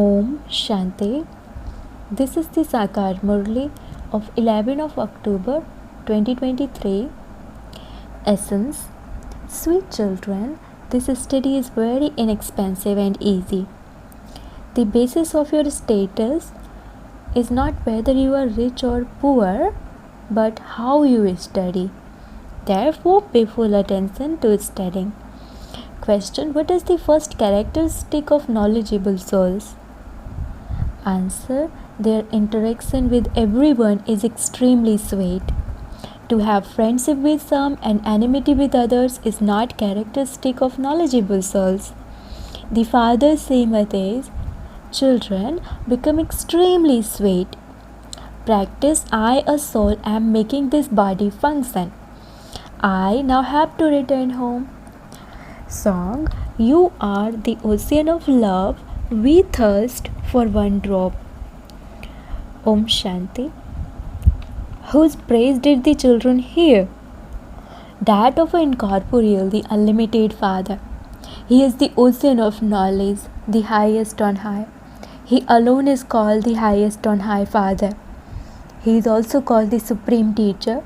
Om Shanti. This is the Sakar Murli of 11 of October 2023. Essence. Sweet children, this study is very inexpensive and easy. The basis of your status is not whether you are rich or poor, but how you study. Therefore, pay full attention to studying. Question: what is the first characteristic of knowledgeable souls? Answer: their interaction with everyone is extremely sweet. To have friendship with some and enmity with others is not characteristic of knowledgeable souls. The father says, children, become extremely sweet. Practice: I, a soul, am making this body function. I now have to return home. Song: you are the ocean of love, we thirst for one drop. Om Shanti. Whose praise did the children hear? That of an incorporeal, the unlimited Father. He is the ocean of knowledge, the highest on high. He alone is called the highest on high Father. He is also called the Supreme Teacher.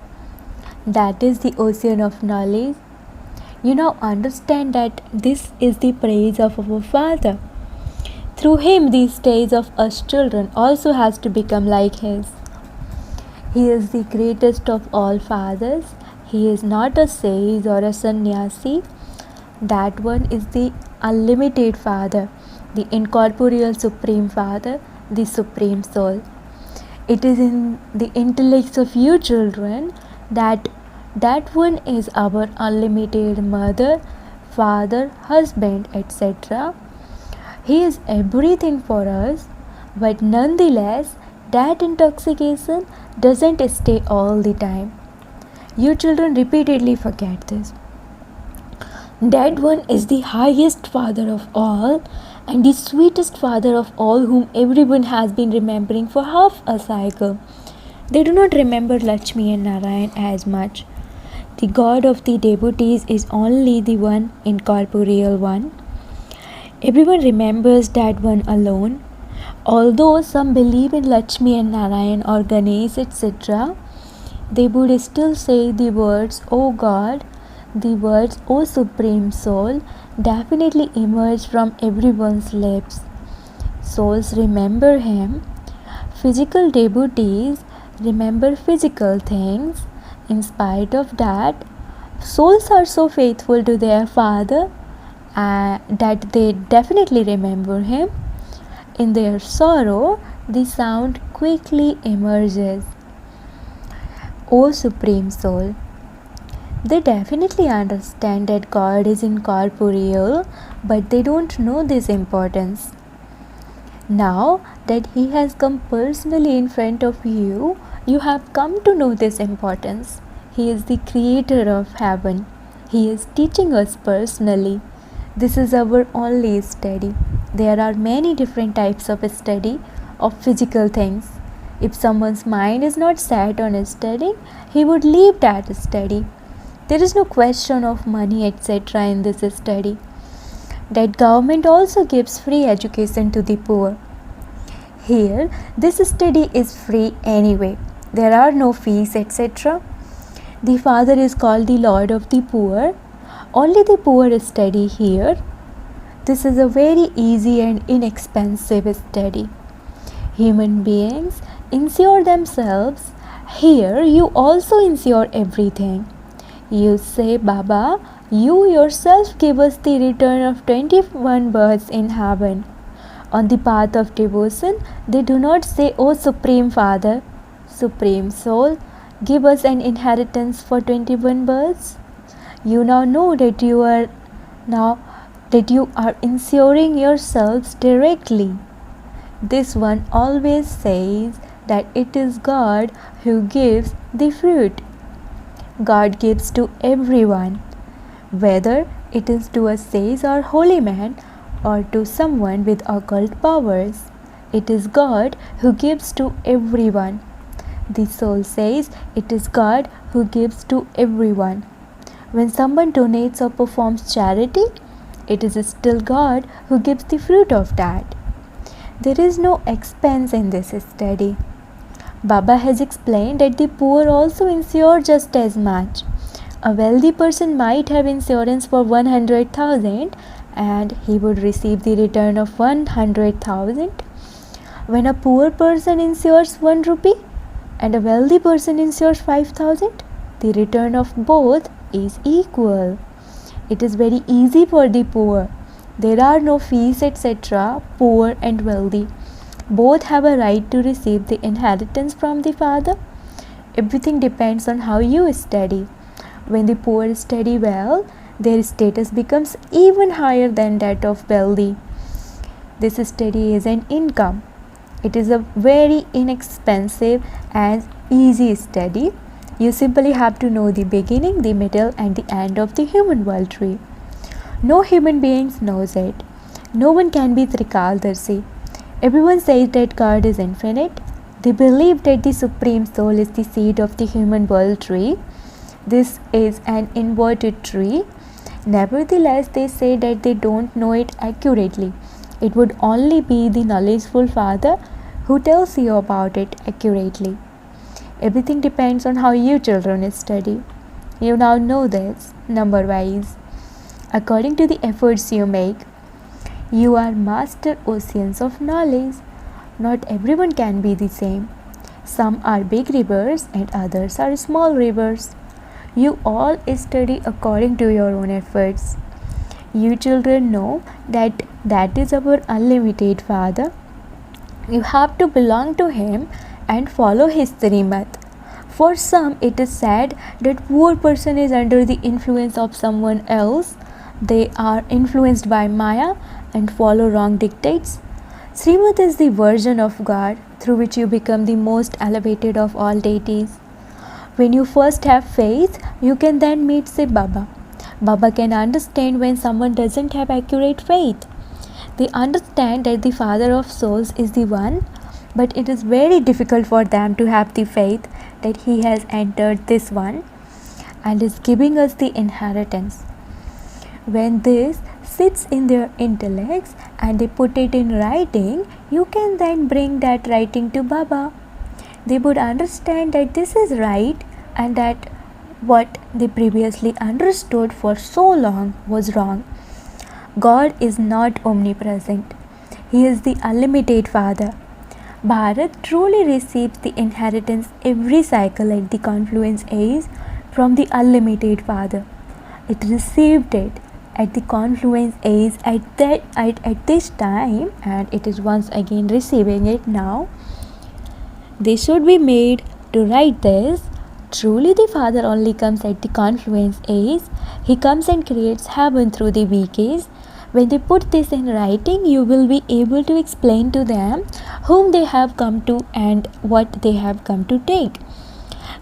That is the ocean of knowledge. You now understand that this is the praise of our Father. Through him, the stage of us children also has to become like his. He is the greatest of all fathers. He is not a sage or a sannyasi. That one is the unlimited Father, the incorporeal Supreme Father, the Supreme Soul. It is in the intellects of you children that one is our unlimited mother, father, husband, etc. He is everything for us, but nonetheless, that intoxication doesn't stay all the time. You children repeatedly forget this. That one is the highest Father of all and the sweetest Father of all, whom everyone has been remembering for half a cycle. They do not remember Lakshmi and Narayan as much. The God of the devotees is only the one incorporeal one. Everyone remembers that one alone. Although some believe in Lakshmi and Narayan or Ganesh, etc., they would still say the words, O God, the words, O Supreme Soul, definitely emerge from everyone's lips. Souls remember him. Physical devotees remember physical things. In spite of that, souls are so faithful to their Father that they definitely remember him. In their sorrow, the sound quickly emerges. O Supreme Soul. They definitely understand that God is incorporeal, but they don't know this importance. Now that He has come personally in front of you, you have come to know this importance. He is the creator of heaven. He is teaching us personally. This is our only study. There are many different types of study of physical things. If someone's mind is not set on studying, he would leave that study. There is no question of money, etc. in this study. That government also gives free education to the poor. Here, this study is free anyway. There are no fees, etc. The Father is called the Lord of the poor. Only the poor study here. This is a very easy and inexpensive study. Human beings insure themselves. Here, you also insure everything. You say, Baba, you yourself give us the return of 21 births in heaven. On the path of devotion, they do not say, O Supreme Father, Supreme Soul, give us an inheritance for 21 births. You now know that you are insuring yourselves directly. This one always says that it is God who gives the fruit. God gives to everyone, whether it is to a sage or holy man or to someone with occult powers. It is God who gives to everyone. The soul says it is God who gives to everyone. When someone donates or performs charity, it is still God who gives the fruit of that. There is no expense in this study. Baba has explained that the poor also insure just as much. A wealthy person might have insurance for 100,000 and he would receive the return of 100,000. When a poor person insures 1 rupee and a wealthy person insures 5,000, the return of both is equal. It is very easy for the poor. There are no fees, etc. Poor and wealthy both have a right to receive the inheritance from the father. Everything depends on how you study. When the poor study well, their status becomes even higher than that of wealthy. This study is an income. It is a very inexpensive and easy study. You simply have to know the beginning, the middle and the end of the human world tree. No human being knows it. No one can be Trikaldarshi. Everyone says that God is infinite. They believe that the Supreme Soul is the seed of the human world tree. This is an inverted tree. Nevertheless, they say that they don't know it accurately. It would only be the knowledgeful Father who tells you about it accurately. Everything depends on how you children study. You now know this, number-wise. According to the efforts you make, you are master oceans of knowledge. Not everyone can be the same. Some are big rivers and others are small rivers. You all study according to your own efforts. You children know that is our unlimited Father. You have to belong to Him and follow His Srimad. For some, it is said that poor person is under the influence of someone else. They are influenced by Maya and follow wrong dictates. Srimad is the version of God through which you become the most elevated of all deities. When you first have faith, you can then meet Sai Baba. Baba can understand when someone doesn't have accurate faith. They understand that the Father of souls is the one, but it is very difficult for them to have the faith that He has entered this one and is giving us the inheritance. When this sits in their intellects and they put it in writing, you can then bring that writing to Baba. They would understand that this is right and that what they previously understood for so long was wrong. God is not omnipresent. He is the unlimited Father. Bharat truly receives the inheritance every cycle at the confluence age from the unlimited Father. It received it at the confluence age at this time, and it is once again receiving it now. They should be made to write this. Truly the Father only comes at the confluence age. He comes and creates heaven through the weak age. When they put this in writing, you will be able to explain to them whom they have come to and what they have come to take.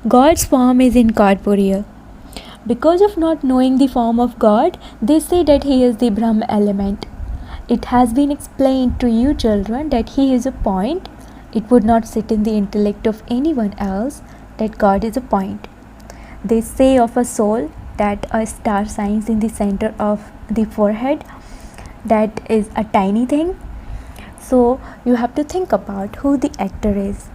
God's form is incorporeal. Because of not knowing the form of God, they say that He is the Brahma element. It has been explained to you children that He is a point. It would not sit in the intellect of anyone else that God is a point. They say of a soul that a star shines in the center of the forehead. That is a tiny thing. So you have to think about who the actor is.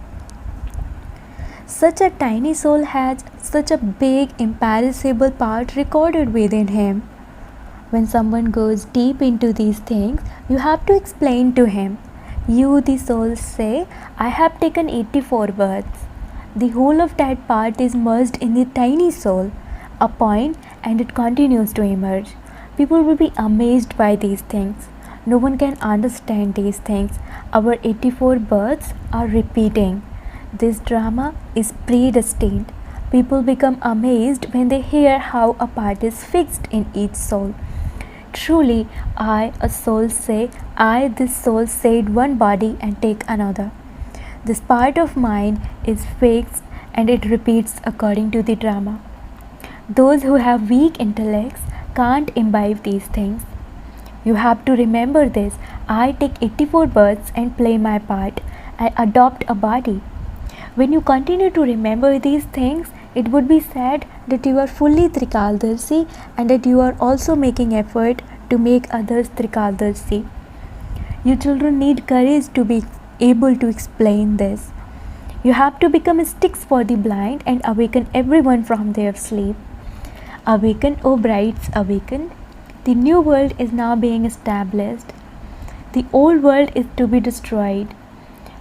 Such a tiny soul has such a big, imperishable part recorded within him. When someone goes deep into these things, you have to explain to him. You, the soul, say, I have taken 84 births. The whole of that part is merged in the tiny soul, a point, and it continues to emerge. People will be amazed by these things. No one can understand these things. Our 84 births are repeating. This drama is predestined. People become amazed when they hear how a part is fixed in each soul. Truly, I, a soul, say, I, this soul, said one body and take another. This part of mine is fixed and it repeats according to the drama. Those who have weak intellects can't imbibe these things. You have to remember this. I take 84 births and play my part. I adopt a body. When you continue to remember these things, it would be said that you are fully Trikaldarshi and that you are also making effort to make others Trikaldarshi. You children need courage to be able to explain this. You have to become sticks for the blind and awaken everyone from their sleep. Awaken, O brides, awaken. The new world is now being established. The old world is to be destroyed.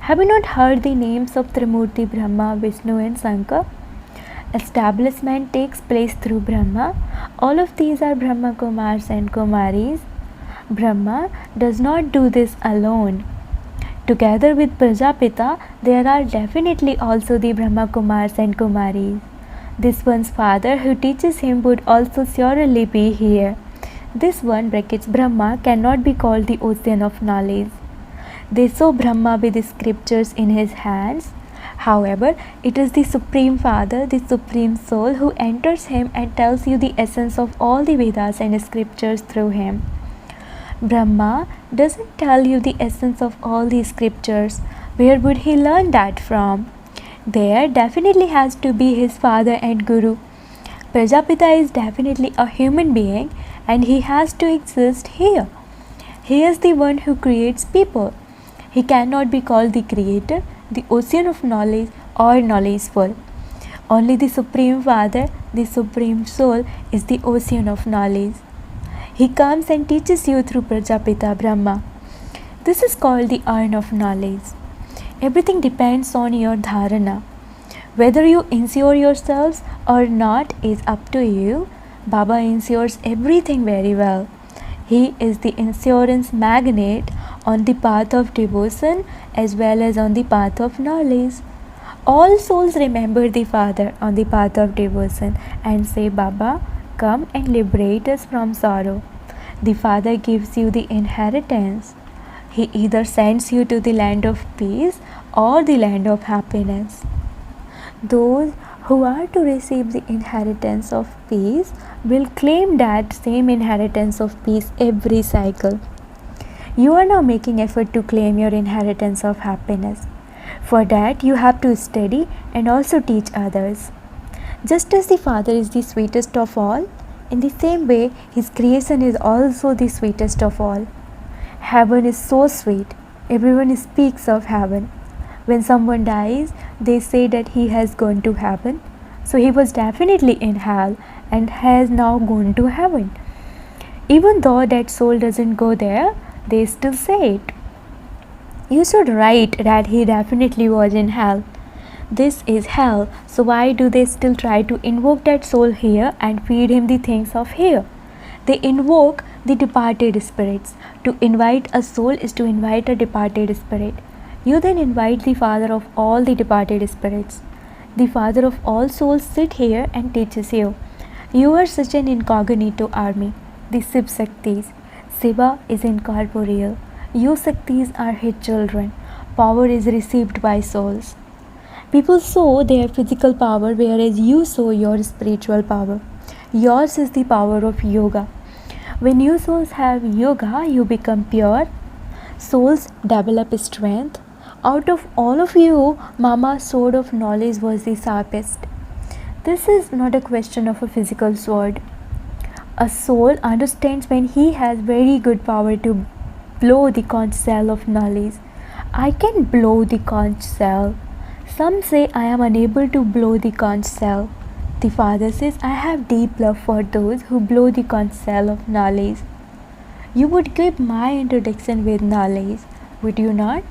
Have you not heard the names of Trimurti, Brahma, Vishnu and Shankar? Establishment takes place through Brahma. All of these are Brahma Kumars and Kumaris. Brahma does not do this alone. Together with Prajapita, there are definitely also the Brahma Kumars and Kumaris. This one's father who teaches him would also surely be here. This one, brackets Brahma, cannot be called the ocean of knowledge. They saw Brahma with the scriptures in his hands. However, it is the Supreme Father, the Supreme Soul, who enters him and tells you the essence of all the Vedas and scriptures through him. Brahma doesn't tell you the essence of all the scriptures. Where would he learn that from? There definitely has to be his father and guru. Prajapita is definitely a human being and he has to exist here. He is the one who creates people. He cannot be called the creator, the ocean of knowledge or knowledgeful. Only the Supreme Father, the Supreme Soul is the ocean of knowledge. He comes and teaches you through Prajapita Brahma. This is called the urn of knowledge. Everything depends on your dharana. Whether you insure yourselves or not is up to you. Baba insures everything very well. He is the insurance magnate on the path of devotion as well as on the path of knowledge. All souls remember the Father on the path of devotion and say, Baba, come and liberate us from sorrow. The Father gives you the inheritance. He either sends you to the land of peace or the land of happiness. Those who are to receive the inheritance of peace will claim that same inheritance of peace every cycle. You are now making effort to claim your inheritance of happiness. For that, you have to study and also teach others. Just as the Father is the sweetest of all, in the same way, His creation is also the sweetest of all. Heaven is so sweet. Everyone speaks of heaven. When someone dies, they say that he has gone to heaven. So he was definitely in hell and has now gone to heaven. Even though that soul doesn't go there, they still say it. You should write that he definitely was in hell. This is hell, so why do they still try to invoke that soul here and feed him the things of here? They invoke the departed spirits. To invite a soul is to invite a departed spirit. You then invite the Father of all the departed spirits. The Father of all souls sits here and teaches you. You are such an incognito army, the Shiv Shaktis. Shiva is incorporeal. You Shaktis are his children. Power is received by souls. People show their physical power, whereas you show your spiritual power. Yours is the power of yoga. When you souls have yoga, you become pure. Souls develop strength. Out of all of you, Mama's sword of knowledge was the sharpest. This is not a question of a physical sword. A soul understands when he has very good power to blow the conch shell of knowledge. I can blow the conch shell. Some say I am unable to blow the conch shell. The Father says, I have deep love for those who blow the conch shell of knowledge. You would give my introduction with knowledge, would you not?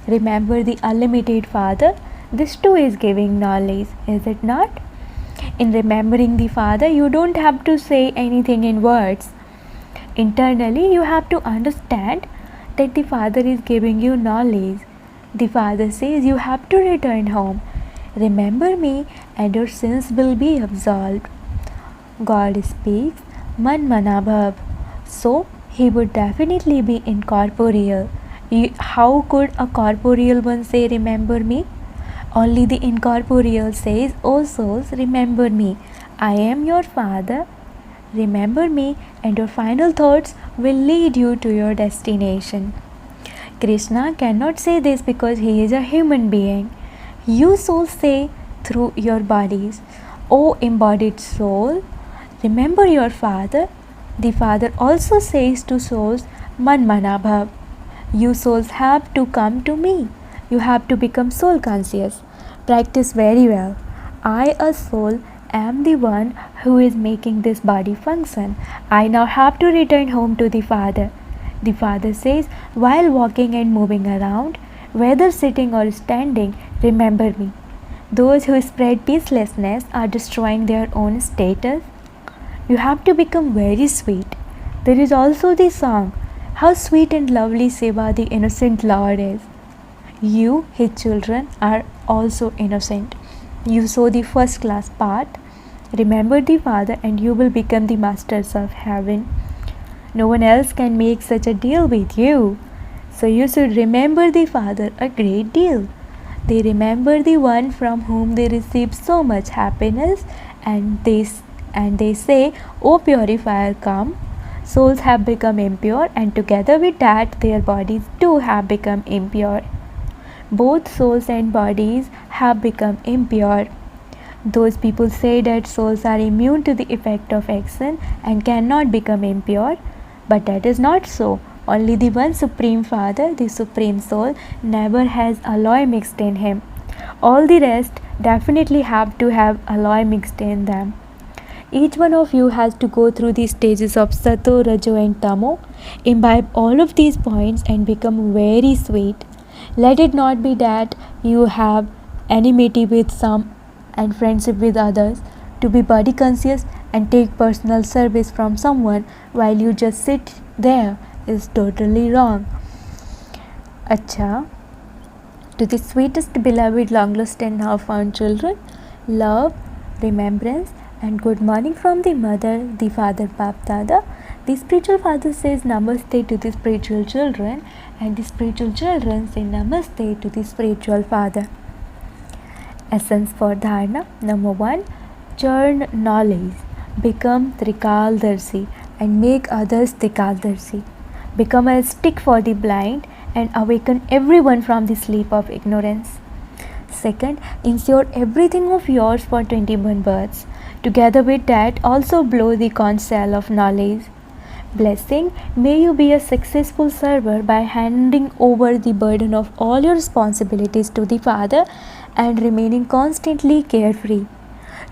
Remember the unlimited Father? This too is giving knowledge, is it not? In remembering the Father, you don't have to say anything in words. Internally, you have to understand that the Father is giving you knowledge. The Father says you have to return home. Remember me and your sins will be absolved. God speaks, Man Mana Bhav. So, He would definitely be incorporeal. How could a corporeal one say, remember me? Only the incorporeal says, O souls, remember me. I am your Father. Remember me, and your final thoughts will lead you to your destination. Krishna cannot say this because he is a human being. You souls say through your bodies, O embodied soul, remember your Father. The Father also says to souls, Man Mana Bhav. You souls have to come to me. You have to become soul conscious. Practice very well. I, a soul, am the one who is making this body function. I now have to return home to the Father. The Father says, while walking and moving around, whether sitting or standing, remember me. Those who spread peacelessness are destroying their own status. You have to become very sweet. There is also the song, how sweet and lovely Seva the innocent Lord is. You, his children, are also innocent. You sow the first class part. Remember the Father and you will become the masters of heaven. No one else can make such a deal with you. So you should remember the Father a great deal. They remember the one from whom they receive so much happiness, and they say, O purifier, come. Souls have become impure, and together with that their bodies too have become impure. Both souls and bodies have become impure. Those people say that souls are immune to the effect of action and cannot become impure, but that is not so. Only the one Supreme Father, the Supreme Soul, never has alloy mixed in him. All the rest definitely have to have alloy mixed in them. Each one of you has to go through the stages of Sato, Rajo and Tamo, imbibe all of these points and become very sweet. Let it not be that you have enmity with some and friendship with others. To be body conscious and take personal service from someone while you just sit there is totally wrong. Acha, to the sweetest beloved, long lost and now found children, love, remembrance and good morning from the mother, the father, Bap Dada. The spiritual father says namaste to the spiritual children, and the spiritual children say namaste to the spiritual father. Essence for dharana. Number 1, churn knowledge, become Trikaldarshi and make others Trikaldarshi. Become a stick for the blind and awaken everyone from the sleep of ignorance. Second, ensure everything of yours for 21 births. Together with that, also blow the conch shell of knowledge. Blessing, may you be a successful server by handing over the burden of all your responsibilities to the Father and remaining constantly carefree.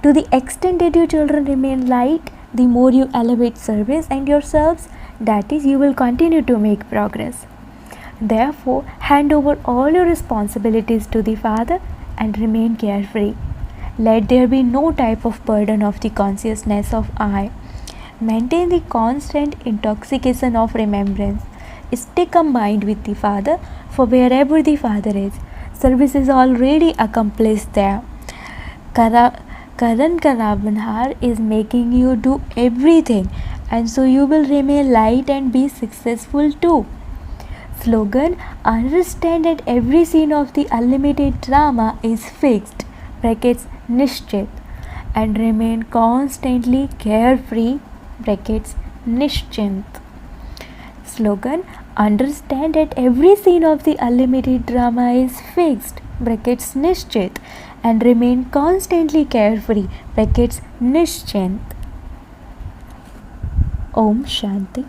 To the extent that your children remain light, the more you elevate service and yourselves, that is, you will continue to make progress. Therefore, hand over all your responsibilities to the Father and remain carefree. Let there be no type of burden of the consciousness of I. Maintain the constant intoxication of remembrance. Stay combined with the Father, for wherever the Father is, service is already accomplished there. Karan Karavanhar is making you do everything, and so you will remain light and be successful too. Slogan, understand that every scene of the unlimited drama is fixed, brackets nishchit, and remain constantly carefree, brackets nischint. Slogan, understand that every scene of the unlimited drama is fixed, brackets nischit, and remain constantly carefree, brackets nischint. Om Shanti.